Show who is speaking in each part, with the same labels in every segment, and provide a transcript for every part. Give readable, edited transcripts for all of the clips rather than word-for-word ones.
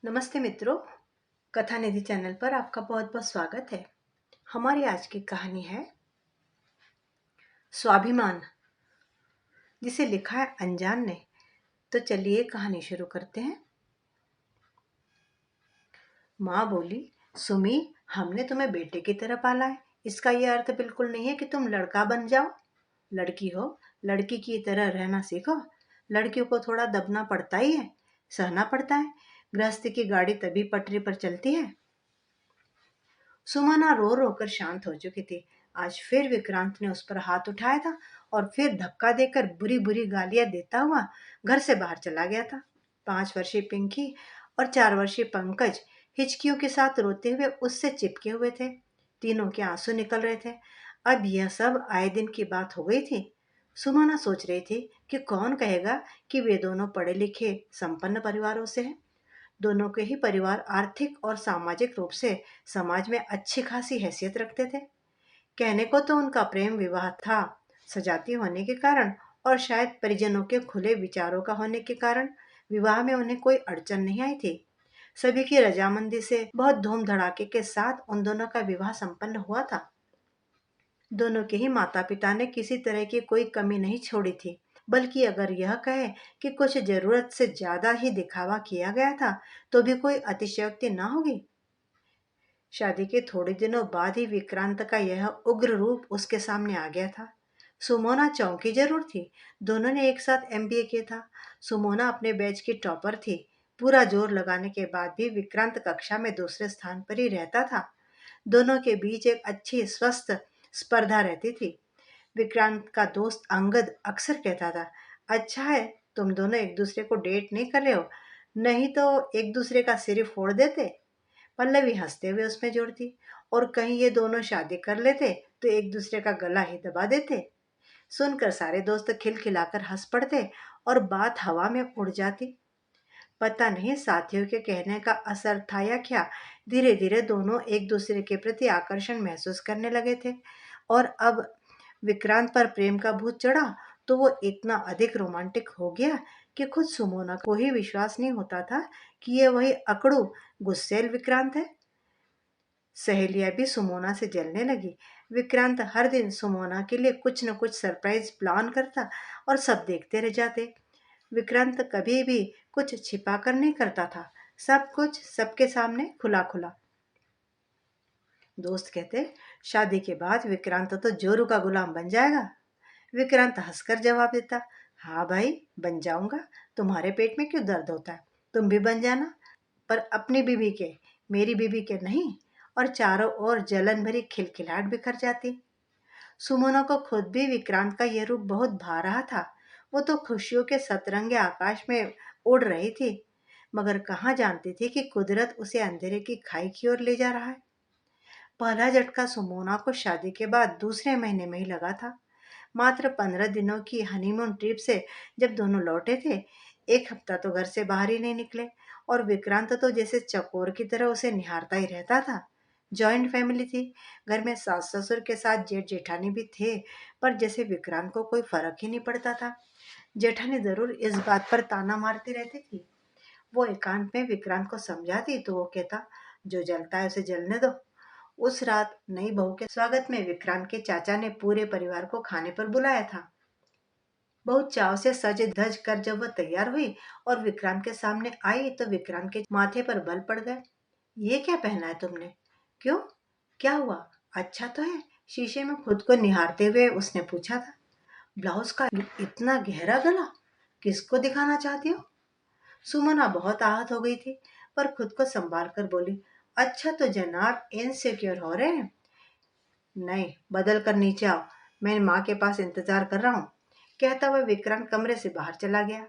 Speaker 1: नमस्ते मित्रों, कथा निधि चैनल पर आपका बहुत बहुत स्वागत है। हमारी आज की कहानी है स्वाभिमान, जिसे लिखा है अनजान ने। तो चलिए कहानी शुरू करते हैं। माँ बोली, सुमी, हमने तुम्हें बेटे की तरह पाला है। इसका यह अर्थ बिल्कुल नहीं है कि तुम लड़का बन जाओ। लड़की हो, लड़की की तरह रहना सीखो। लड़कियों को थोड़ा दबना पड़ता ही है, सहना पड़ता है। गृहस्थी की गाड़ी तभी पटरी पर चलती है। सुमना रो रो कर शांत हो चुकी थी। आज फिर विक्रांत ने उस पर हाथ उठाया था और फिर धक्का देकर बुरी बुरी गालियां देता हुआ घर से बाहर चला गया था। 5 वर्षीय पिंकी और 4 वर्षीय पंकज हिचकियों के साथ रोते हुए उससे चिपके हुए थे। तीनों के आंसू निकल रहे थे। अब यह सब आए दिन की बात हो गई थी। सुमना सोच रही थी कि कौन कहेगा कि वे दोनों पढ़े लिखे संपन्न परिवारों से हैं। दोनों के ही परिवार आर्थिक और सामाजिक रूप से समाज में अच्छी खासी हैसियत रखते थे। कहने को तो उनका प्रेम विवाह था, सजाती होने के कारण और शायद परिजनों के खुले विचारों का होने के कारण विवाह में उन्हें कोई अड़चन नहीं आई थी। सभी की रजामंदी से बहुत धूम धड़ाके के साथ उन दोनों का विवाह संपन्न हुआ था। दोनों के ही माता पिता ने किसी तरह की कोई कमी नहीं छोड़ी थी, बल्कि अगर यह कहे कि कुछ जरूरत से ज्यादा ही दिखावा किया गया था तो भी कोई अतिशयोक्ति न होगी। शादी के थोड़े दिनों बाद ही विक्रांत का यह उग्र रूप उसके सामने आ गया था। सुमोना चौंकी जरूर थी। दोनों ने एक साथ एमबीए किया था। सुमोना अपने बैच की टॉपर थी। पूरा जोर लगाने के बाद भी विक्रांत कक्षा में दूसरे स्थान पर ही रहता था। दोनों के बीच एक अच्छी स्वस्थ स्पर्धा रहती थी। विक्रांत का दोस्त अंगद अक्सर कहता था, अच्छा है तुम दोनों एक दूसरे को डेट नहीं कर रहे हो, नहीं तो एक दूसरे का सिर ही फोड़ देते। पल्लवी हंसते हुए उसमें जोड़ती, और कहीं ये दोनों शादी कर लेते तो एक दूसरे का गला ही दबा देते। सुनकर सारे दोस्त खिलखिलाकर हंस पड़ते और बात हवा में उड़ जाती। पता नहीं साथियों के कहने का असर था या क्या, धीरे धीरे दोनों एक दूसरे के प्रति आकर्षण महसूस करने लगे थे। और अब विक्रांत पर प्रेम का भूत चढ़ा तो वो इतना अधिक रोमांटिक हो गया कि खुद सुमोना को ही विश्वास नहीं होता था कि ये वही अकड़ू गुस्सैल विक्रांत है। सहेलियां भी सुमोना से जलने लगी। विक्रांत हर दिन सुमोना के लिए कुछ न कुछ सरप्राइज प्लान करता और सब देखते रह जाते। विक्रांत कभी भी कुछ छिपा कर नहीं करता था, सब कुछ सबके सामने खुला खुला। दोस्त कहते, शादी के बाद विक्रांत तो जोरू का गुलाम बन जाएगा। विक्रांत हंसकर जवाब देता, हाँ भाई बन जाऊंगा। तुम्हारे पेट में क्यों दर्द होता है, तुम भी बन जाना, पर अपनी बीबी के, मेरी बीबी के नहीं। और चारों ओर जलन भरी खिलखिलाहट बिखर जाती। सुमना को खुद भी विक्रांत का यह रूप बहुत भा रहा था। वो तो खुशियों के सतरंगे आकाश में उड़ रही थी, मगर कहाँ जानती थी कि कुदरत उसे अंधेरे की खाई की ओर ले जा रहा है। पहला झटका सुमोना को शादी के बाद दूसरे महीने में ही लगा था। मात्र 15 दिनों की हनीमून ट्रिप से जब दोनों लौटे थे, एक हफ्ता तो घर से बाहर ही नहीं निकले। और विक्रांत तो जैसे चकोर की तरह उसे निहारता ही रहता था। जॉइंट फैमिली थी। घर में सास ससुर के साथ जेठ जेठानी भी थे, पर जैसे विक्रांत को कोई फर्क ही नहीं पड़ता था। जेठानी जरूर इस बात पर ताना मारती रहती थी। वो एकांत में विक्रांत को समझाती तो वो कहता, जो जलता है उसे जलने दो। उस रात नई बहू के स्वागत में विक्रांत के चाचा ने पूरे परिवार को खाने पर बुलाया था। बहुत चाव से सज धज कर जब वह तैयार हुई और विक्रांत के सामने आई तो विक्रांत के माथे पर बल पड़ गए। ये क्या पहना है तुमने? क्यों, क्या हुआ? अच्छा तो है, शीशे में खुद को निहारते हुए उसने पूछा था। ब्लाउज का इतना गहरा गला किसको दिखाना चाहती हो? सुमना बहुत आहत हो गई थी, पर खुद को संभाल कर बोली, अच्छा तो जनाब इनसिक्योर हो रहे हैं। नहीं, बदल कर नीचे आओ, मैं माँ के पास इंतजार कर रहा हूँ। कहता हुआ विक्रांत कमरे से बाहर चला गया।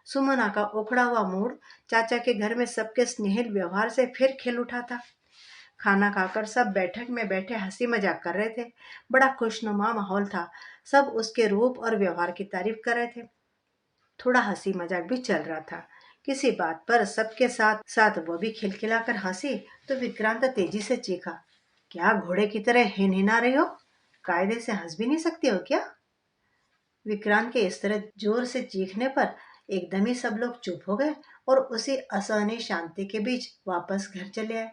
Speaker 1: सुमना का उखड़ा हुआ मूड चाचा के घर में सबके स्नेहिल व्यवहार से फिर खिल उठा था। खाना खाकर सब बैठक में बैठे हंसी मजाक कर रहे थे। बड़ा खुशनुमा माहौल था। सब उसके रूप और व्यवहार की तारीफ कर रहे थे। थोड़ा हंसी मजाक भी चल रहा था। किसी बात पर सबके साथ साथ वो भी खिलखिलाकर हंसी तो विक्रांत तेजी से चीखा, क्या घोड़े की तरह हिनहिना रही हो? कायदे से हंस भी नहीं सकती हो क्या? विक्रांत के इस तरह जोर से चीखने पर एकदम ही सब लोग चुप हो गए और उसी असहनीय शांति के बीच वापस घर चले आए।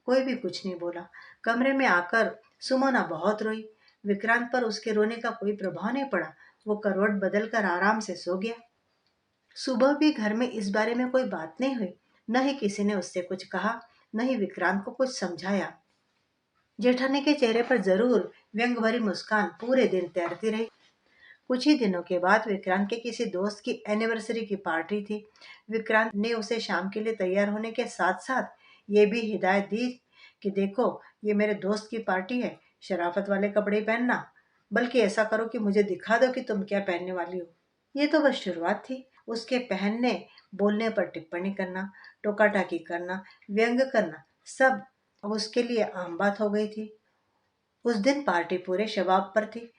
Speaker 1: कोई भी कुछ नहीं बोला। कमरे में आकर सुमोना बहुत रोई। विक्रांत पर उसके रोने का कोई प्रभाव नहीं पड़ा। वो करवट बदलकर आराम से सो गया। सुबह भी घर में इस बारे में कोई बात नहीं हुई। न ही किसी ने उससे कुछ कहा, न ही विक्रांत को कुछ समझाया। जेठानी के चेहरे पर जरूर व्यंग भरी मुस्कान पूरे दिन तैरती रही। कुछ ही दिनों के बाद विक्रांत के किसी दोस्त की एनिवर्सरी की पार्टी थी। विक्रांत ने उसे शाम के लिए तैयार होने के साथ साथ ये भी हिदायत दी कि देखो, ये मेरे दोस्त की पार्टी है, शराफत वाले कपड़े ही पहनना, बल्कि ऐसा करो कि मुझे दिखा दो कि तुम क्या पहनने वाली हो। ये तो बस शुरुआत थी। उसके पहनने बोलने पर टिप्पणी करना, टोका टाकी करना, व्यंग करना, सब अब उसके लिए आम बात हो गई थी। उस दिन पार्टी पूरे शबाब पर थी।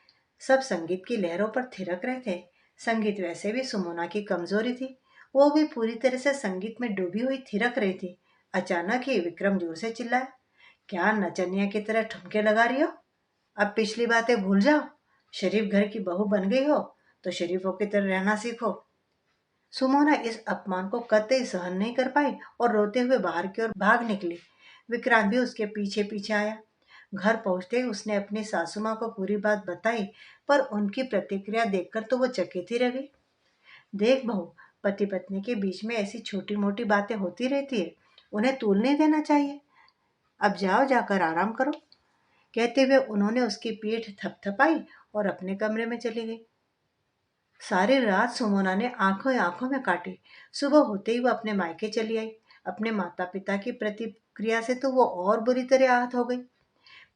Speaker 1: सब संगीत की लहरों पर थिरक रहे थे। संगीत वैसे भी सुमोना की कमजोरी थी। वो भी पूरी तरह से संगीत में डूबी हुई थिरक रही थी। अचानक ही विक्रम जोर से चिल्लाया, क्या नचनिया की तरह ठुमके लगा रही हो? अब पिछली बातें भूल जाओ। शरीफ घर की बहू बन गई हो तो शरीफों की तरह रहना सीखो। सुमोना इस अपमान को कतई सहन नहीं कर पाई और रोते हुए बाहर की ओर भाग निकली। विक्रांत भी उसके पीछे पीछे आया। घर पहुंचते ही उसने अपनी सासू माँ को पूरी बात बताई, पर उनकी प्रतिक्रिया देखकर तो वो चकित ही रह गई। देख बहू, पति पत्नी के बीच में ऐसी छोटी मोटी बातें होती रहती है, उन्हें तूल नहीं देना चाहिए। अब जाओ, जाकर आराम करो। कहते हुए उन्होंने उसकी पीठ थपथपाई और अपने कमरे में चली गई। सारी रात सुमोना ने आंखों आंखों में काटी। सुबह होते ही वो अपने मायके चली आई। अपने माता पिता की प्रतिक्रिया से तो वो और बुरी तरह आहत हो गई।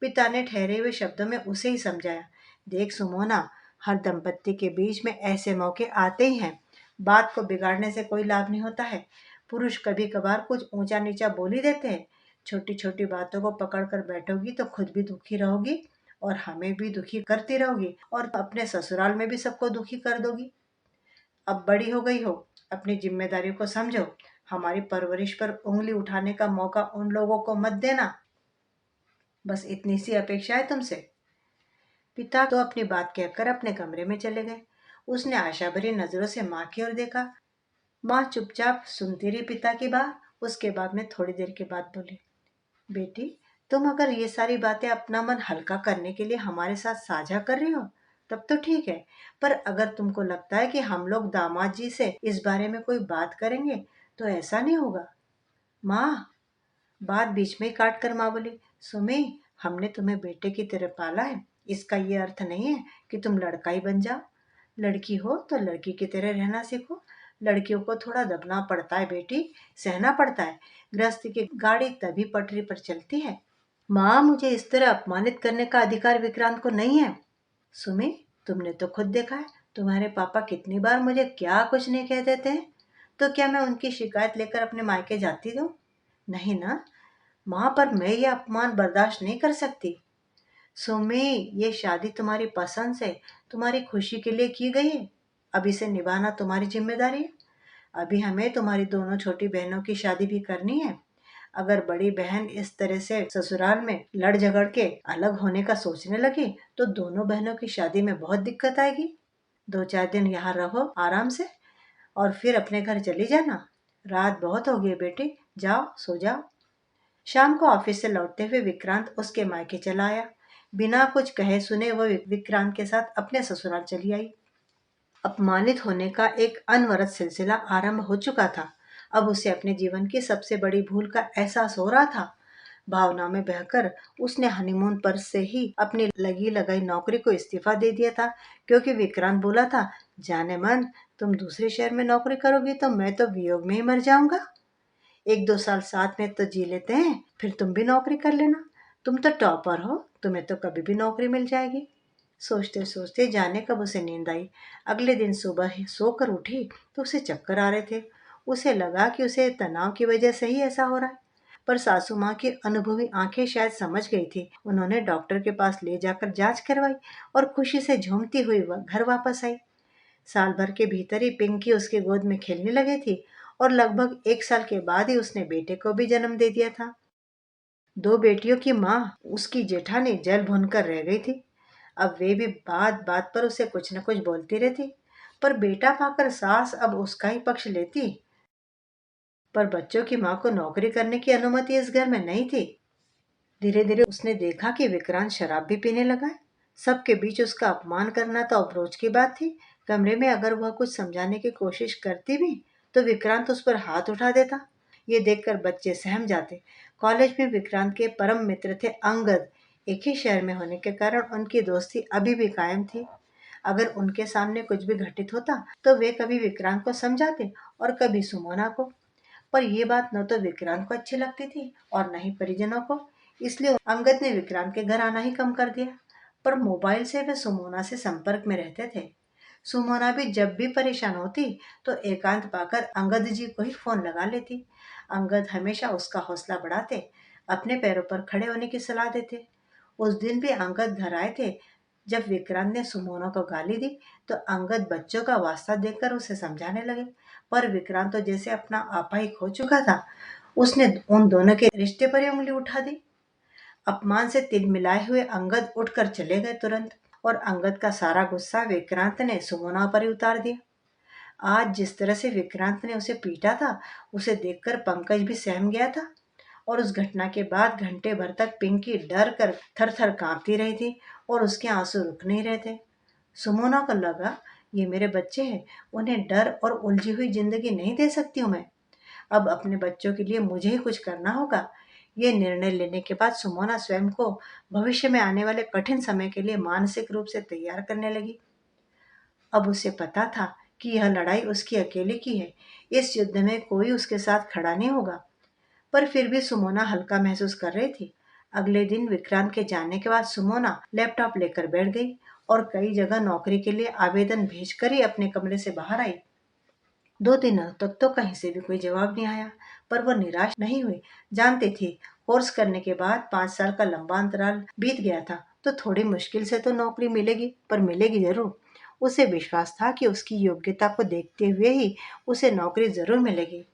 Speaker 1: पिता ने ठहरे हुए शब्दों में उसे ही समझाया, देख सुमोना, हर दंपत्ति के बीच में ऐसे मौके आते ही हैं। बात को बिगाड़ने से कोई लाभ नहीं होता है। पुरुष कभी कभार कुछ ऊंचा नीचा बोल ही देते हैं। छोटी छोटी बातों को पकड़ कर बैठोगी तो खुद भी दुखी रहोगी और हमें भी दुखी करती रहोगी और अपने ससुराल में भी सबको दुखी कर दोगी। अब बड़ी हो गई हो, अपनी जिम्मेदारी को समझो। हमारी परवरिश पर उंगली उठाने का मौका उन लोगों को मत देना। बस इतनी सी अपेक्षा है तुमसे। पिता तो अपनी बात कहकर अपने कमरे में चले गए। उसने आशा भरी नजरों से माँ की ओर देखा। माँ चुपचाप सुनती रही पिता की बात। उसके बाद में थोड़ी देर के बाद बोली, बेटी, तुम अगर ये सारी बातें अपना मन हल्का करने के लिए हमारे साथ साझा कर रही हो तब तो ठीक है, पर अगर तुमको लगता है कि हम लोग दामाद जी से इस बारे में कोई बात करेंगे तो ऐसा नहीं होगा। माँ, बात बीच में काट कर माँ बोली, सुमी, हमने तुम्हें बेटे की तरह पाला है। इसका ये अर्थ नहीं है कि तुम लड़का ही बन जाओ। लड़की हो तो लड़की की तरह रहना सीखो। लड़कियों को थोड़ा दबना पड़ता है बेटी, सहना पड़ता है। गृहस्थी की गाड़ी तभी पटरी पर चलती है। माँ, मुझे इस तरह अपमानित करने का अधिकार विक्रांत को नहीं है। सुमी, तुमने तो खुद देखा है, तुम्हारे पापा कितनी बार मुझे क्या कुछ नहीं कह देते हैं। तो क्या मैं उनकी शिकायत लेकर अपने मायके जाती हूँ? नहीं ना। माँ, पर मैं ये अपमान बर्दाश्त नहीं कर सकती। सुमी, ये शादी तुम्हारी पसंद से, तुम्हारी खुशी के लिए की गई है। अब इसे निभाना तुम्हारी जिम्मेदारी है। अभी हमें तुम्हारी दोनों छोटी बहनों की शादी भी करनी है। अगर बड़ी बहन इस तरह से ससुराल में लड़ झगड़ के अलग होने का सोचने लगी तो दोनों बहनों की शादी में बहुत दिक्कत आएगी। 2-4 दिन यहाँ रहो आराम से और फिर अपने घर चली जाना। रात बहुत हो गई बेटी, जाओ सो जाओ। शाम को ऑफिस से लौटते हुए विक्रांत उसके मायके चला आया। बिना कुछ कहे सुने वो विक्रांत के साथ अपने ससुराल चली आई। अपमानित होने का एक अनवरत सिलसिला आरंभ हो चुका था। अब उसे अपने जीवन की सबसे बड़ी भूल का एहसास हो रहा था। भावना में बहकर उसने हनीमून पर से ही अपनी लगी लगाई नौकरी को इस्तीफा दे दिया था, क्योंकि विक्रांत बोला था, जाने मन, तुम दूसरे शहर में नौकरी करोगी तो मैं तो वियोग में ही मर जाऊंगा। 1-2 साल साथ में तो जी लेते हैं, फिर तुम भी नौकरी कर लेना। तुम तो टॉपर हो, तुम्हें तो कभी भी नौकरी मिल जाएगी। सोचते सोचते जाने कब उसे नींद आई। अगले दिन सुबह ही सोकर उठी तो उसे चक्कर आ रहे थे। उसे लगा कि उसे तनाव की वजह से ही ऐसा हो रहा है। पर सासू माँ की अनुभवी आंखें शायद समझ गई थी। उन्होंने डॉक्टर के पास ले जाकर जांच करवाई और खुशी से झूमती हुई वह घर वापस आई। साल भर के भीतर ही पिंकी उसकी गोद में खेलने लगी थी और लगभग 1 साल के बाद ही उसने बेटे को भी जन्म दे दिया था। 2 बेटियों की माँ उसकी जेठानी जल भुनकर रह गई थी। अब वे भी बात बात पर उसे कुछ न कुछ बोलती रहती, पर बेटा पाकर सास अब उसका ही पक्ष लेती। पर बच्चों की माँ को नौकरी करने की अनुमति इस घर में नहीं थी। धीरे धीरे उसने देखा कि विक्रांत शराब भी पीने लगा है। सबके बीच उसका अपमान करना तो अप्रोच की बात थी। कमरे में अगर वह कुछ समझाने की कोशिश करती भी तो विक्रांत उस पर हाथ उठा देता। ये देखकर बच्चे सहम जाते। कॉलेज में विक्रांत के परम मित्र थे अंगद। एक ही शहर में होने के कारण उनकी दोस्ती अभी भी कायम थी। अगर उनके सामने कुछ भी घटित होता तो वे कभी विक्रांत को समझाते और कभी सुमोना को। पर ये बात न तो विक्रांत को अच्छी लगती थी और न ही परिजनों को। इसलिए अंगद ने विक्रांत के घर आना ही कम कर दिया। पर मोबाइल से वे सुमोना से संपर्क में रहते थे। सुमोना भी जब भी परेशान होती तो एकांत पाकर अंगद जी को ही फोन लगा लेती। अंगद हमेशा उसका हौसला बढ़ाते, अपने पैरों पर खड़े होने की सलाह देते। उस दिन भी अंगद घर आए थे। जब विक्रांत ने सुमोना को गाली दी तो अंगद बच्चों का वास्ता देखकर उसे समझाने लगे। पर विक्रांत तो जैसे अपना आपा ही खो चुका था। उसने उन दोनों के रिश्ते पर ही उंगली उठा दी। अपमान से तिलमिलाए हुए अंगद उठकर चले गए तुरंत। और अंगद का सारा गुस्सा विक्रांत ने सुमोना पर ही उतार दिया। आज जिस तरह से विक्रांत ने उसे पीटा था, उसे देखकर पंकज भी सहम गया था। और उस घटना के बाद घंटे भर तक पिंकी डर कर थर थर कांपती रही थी और उसके आंसू रुक नहीं रहे थे। सुमोना को लगा, ये मेरे बच्चे हैं, उन्हें डर और उलझी हुई जिंदगी नहीं दे सकती हूँ मैं। अब अपने बच्चों के लिए मुझे ही कुछ करना होगा। ये निर्णय लेने के बाद सुमोना स्वयं को भविष्य में आने वाले कठिन समय के लिए मानसिक रूप से तैयार करने लगी। अब उसे पता था कि यह लड़ाई उसकी अकेले की है। इस युद्ध में कोई उसके साथ खड़ा नहीं होगा। पर फिर भी सुमोना हल्का महसूस कर रही थी। अगले दिन विक्रांत के जाने के बाद सुमोना लैपटॉप लेकर बैठ गई और कई जगह नौकरी के लिए आवेदन भेजकर ही अपने कमरे से बाहर आई। 2 दिनों तक तो कहीं से भी कोई जवाब नहीं आया। पर वह निराश नहीं हुई। जानती थी, कोर्स करने के बाद 5 साल का लंबा अंतराल बीत गया था तो थोड़ी मुश्किल से तो नौकरी मिलेगी, पर मिलेगी जरूर। उसे विश्वास था कि उसकी योग्यता को देखते हुए ही उसे नौकरी जरूर मिलेगी।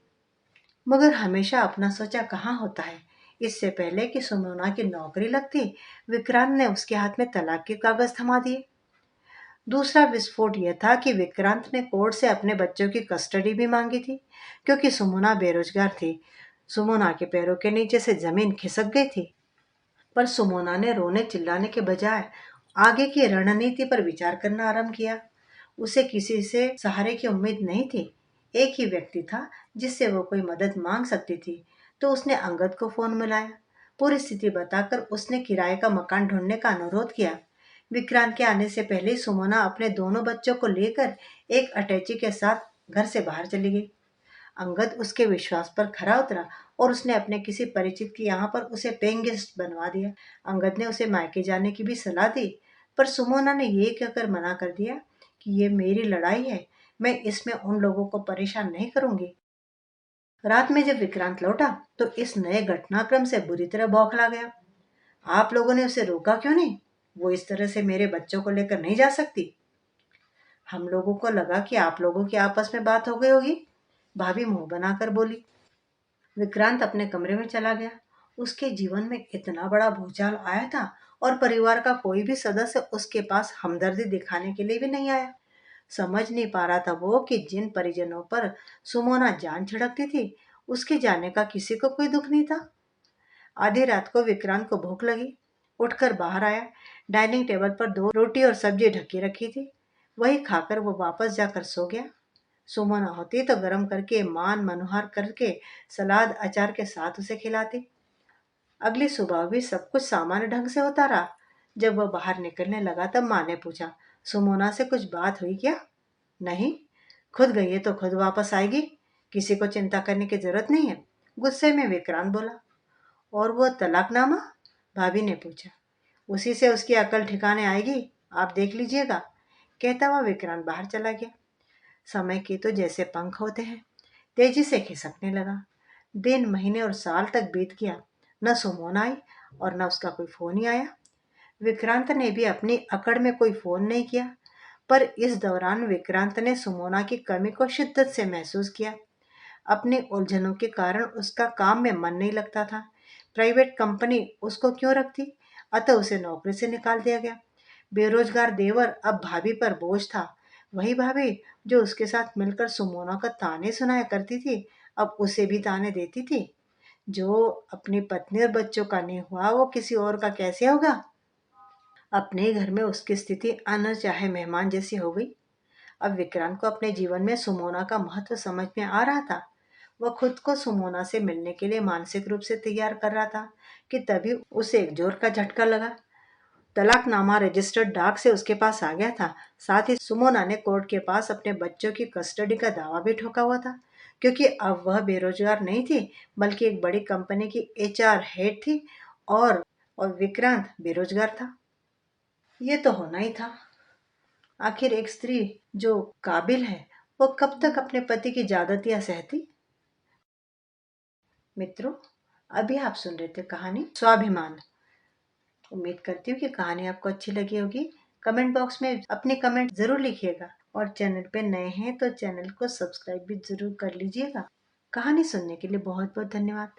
Speaker 1: मगर हमेशा अपना सोचा कहाँ होता है। इससे पहले कि सुमोना की नौकरी लगती, विक्रांत ने उसके हाथ में तलाक के कागज थमा दिए। दूसरा विस्फोट यह था कि विक्रांत ने कोर्ट से अपने बच्चों की कस्टडी भी मांगी थी। क्योंकि सुमोना बेरोजगार थी। सुमोना के पैरों के नीचे से जमीन खिसक गई थी। पर सुमोना ने रोने चिल्लाने के बजाय आगे की रणनीति पर विचार करना आरंभ किया। उसे किसी से सहारे की उम्मीद नहीं थी। एक ही व्यक्ति था जिससे वो कोई मदद मांग सकती थी। तो उसने अंगद को फोन मिलाया। पूरी स्थिति बताकर उसने किराए का मकान ढूंढने का अनुरोध किया। विक्रांत के आने से पहले ही सुमोना अपने दोनों बच्चों को लेकर एक अटैची के साथ घर से बाहर चली गई। अंगद उसके विश्वास पर खरा उतरा और उसने अपने किसी परिचित के यहाँ पर उसे पेइंग गेस्ट बनवा दिया। अंगद ने उसे मायके जाने की भी सलाह दी। पर सुमोना ने ये कहकर मना कर दिया कि ये मेरी लड़ाई है, मैं इसमें उन लोगों को परेशान नहीं करूंगी। रात में जब विक्रांत लौटा तो इस नए घटनाक्रम से बुरी तरह बौखला गया। आप लोगों ने उसे रोका क्यों नहीं? वो इस तरह से मेरे बच्चों को लेकर नहीं जा सकती। हम लोगों को लगा कि आप लोगों की आपस में बात हो गई होगी, भाभी मुंह बनाकर बोली। विक्रांत अपने कमरे में चला गया। उसके जीवन में इतना बड़ा भूचाल आया था और परिवार का कोई भी सदस्य उसके पास हमदर्दी दिखाने के लिए भी नहीं आया। समझ नहीं पा रहा था वो कि जिन परिजनों पर सुमोना जान छिड़कती थी, उसके जाने का किसी को कोई दुख नहीं था। आधी रात को विक्रांत को भूख लगी। उठकर बाहर आया। डाइनिंग टेबल पर 2 रोटी और सब्जी ढकी रखी थी। वही खाकर वो वापस जाकर सो गया। सुमन होती तो गर्म करके मान मनोहर करके सलाद अचार के साथ उसे खिलाती। अगली सुबह भी सब कुछ सामान्य ढंग से होता रहा। जब वह बाहर निकलने लगा तब माँ ने पूछा, सुमोना से कुछ बात हुई क्या? नहीं, खुद गई है तो खुद वापस आएगी, किसी को चिंता करने की जरूरत नहीं है, गुस्से में विक्रांत बोला। और वो तलाकनामा? भाभी ने पूछा। उसी से उसकी अकल ठिकाने आएगी, आप देख लीजिएगा। कहता हुआ विक्रांत बाहर चला गया। समय के तो जैसे पंख होते हैं, तेजी से खिसकने लगा। दिन महीने और साल तक बीत गया। न सुमोन आई और न उसका कोई फोन ही आया। विक्रांत ने भी अपनी अकड़ में कोई फोन नहीं किया। पर इस दौरान विक्रांत ने सुमोना की कमी को शिद्दत से महसूस किया। अपनी उलझनों के कारण उसका काम में मन नहीं लगता था। प्राइवेट कंपनी उसको क्यों रखती? अतः उसे नौकरी से निकाल दिया गया। बेरोजगार देवर अब भाभी पर बोझ था। वही भाभी जो उसके साथ मिलकर सुमोना का ताने सुनाया करती थी, अब उसे भी ताने देती थी। जो अपनी पत्नी और बच्चों का नहीं हुआ वो किसी और का कैसे होगा। अपने घर में उसकी स्थिति अनचाहे मेहमान जैसी हो गई। अब विक्रांत को अपने जीवन में सुमोना का महत्व समझ में आ रहा था। वह खुद को सुमोना से मिलने के लिए मानसिक रूप से तैयार कर रहा था कि तभी उसे एक जोर का झटका लगा। तलाकनामा रजिस्टर्ड डाक से उसके पास आ गया था। साथ ही सुमोना ने कोर्ट के पास अपने बच्चों की कस्टडी का दावा भी ठोका हुआ था, क्योंकि अब वह बेरोजगार नहीं थी बल्कि एक बड़ी कंपनी की एचआर हेड थी। और विक्रांत बेरोजगार था। ये तो होना ही था। आखिर एक स्त्री जो काबिल है वो कब तक अपने पति की ज्यादतियां सहती। मित्रों, अभी आप सुन रहे थे कहानी स्वाभिमान। उम्मीद करती हूँ कि कहानी आपको अच्छी लगी होगी। कमेंट बॉक्स में अपने कमेंट जरूर लिखिएगा और चैनल पे नए हैं तो चैनल को सब्सक्राइब भी जरूर कर लीजिएगा। कहानी सुनने के लिए बहुत बहुत धन्यवाद।